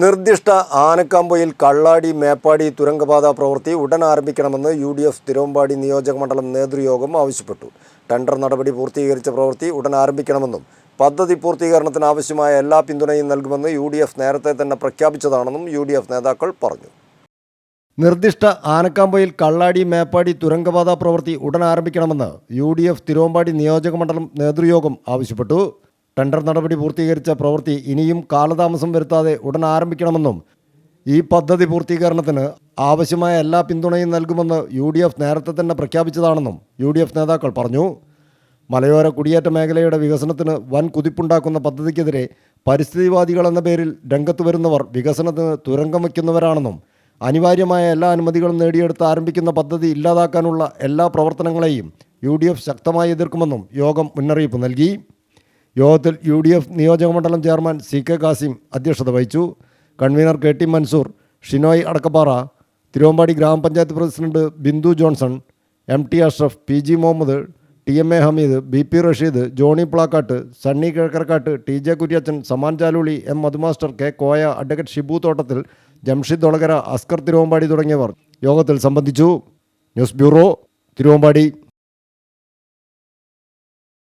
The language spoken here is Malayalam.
നിർദ്ദിഷ്ട ആനക്കാമ്പൊയിൽ കള്ളാടി മേപ്പാടി തുരങ്കപാത പ്രവൃത്തി ഉടൻ ആരംഭിക്കണമെന്ന് UDF തിരുവമ്പാടി നിയോജക മണ്ഡലം നേതൃയോഗം ആവശ്യപ്പെട്ടു. ടെൻഡർ നടപടി പൂർത്തീകരിച്ച പ്രവൃത്തി ഉടൻ ആരംഭിക്കണമെന്നും പദ്ധതി പൂർത്തീകരണത്തിന് ആവശ്യമായ എല്ലാ പിന്തുണയും നൽകുമെന്ന് UDF നേരത്തെ തന്നെ പ്രഖ്യാപിച്ചതാണെന്നും UDF നേതാക്കൾ പറഞ്ഞു. നിർദ്ദിഷ്ട ആനക്കാമ്പൊയിൽ കള്ളാടി മേപ്പാടി തുരങ്കപാത പ്രവൃത്തി ഉടൻ ആരംഭിക്കണമെന്ന് UDF തിരുവമ്പാടി നിയോജക മണ്ഡലം നേതൃയോഗം ആവശ്യപ്പെട്ടു. ടെൻഡർ നടപടി പൂർത്തീകരിച്ച പ്രവൃത്തി ഇനിയും കാലതാമസം വരുത്താതെ ഉടൻ ആരംഭിക്കണമെന്നും ഈ പദ്ധതി പൂർത്തീകരണത്തിന് ആവശ്യമായ എല്ലാ പിന്തുണയും നൽകുമെന്ന് UDF നേരത്തെ തന്നെ പ്രഖ്യാപിച്ചതാണെന്നും UDF നേതാക്കൾ പറഞ്ഞു. മലയോര കുടിയേറ്റ മേഖലയുടെ വികസനത്തിന് വൻ കുതിപ്പുണ്ടാക്കുന്ന പദ്ധതിക്കെതിരെ പരിസ്ഥിതിവാദികളെന്ന പേരിൽ രംഗത്ത് വരുന്നവർ വികസനത്തിന് തുരങ്കം വയ്ക്കുന്നവരാണെന്നും അനിവാര്യമായ എല്ലാ അനുമതികളും നേടിയെടുത്ത് ആരംഭിക്കുന്ന പദ്ധതി ഇല്ലാതാക്കാനുള്ള എല്ലാ പ്രവർത്തനങ്ങളെയും UDF ശക്തമായി എതിർക്കുമെന്നും യോഗം മുന്നറിയിപ്പ് നൽകി. യോഗത്തിൽ UDF നിയോജകമണ്ഡലം ചെയർമാൻ CK കാസിം അധ്യക്ഷത വഹിച്ചു. Convener KT Mansoor, Shinoy Adakkappara, Thiruvambady grama panchayat president Bindu Johnson, MT Ashraf, PG Muhammad, TMA Hameed, BP Rasheed, Johnny Plakkat, Sunny Kizhakkarakkattu, TJ Kuriachan, Saman Chaluli, M Madhu master, K Koya, advocate Shibu Thottathil, Jamshid Olakara, Askar Thiruvambady തുടങ്ങിയവർ യോഗത്തിൽ സംബന്ധിച്ചു. News bureau, Thiruvambady.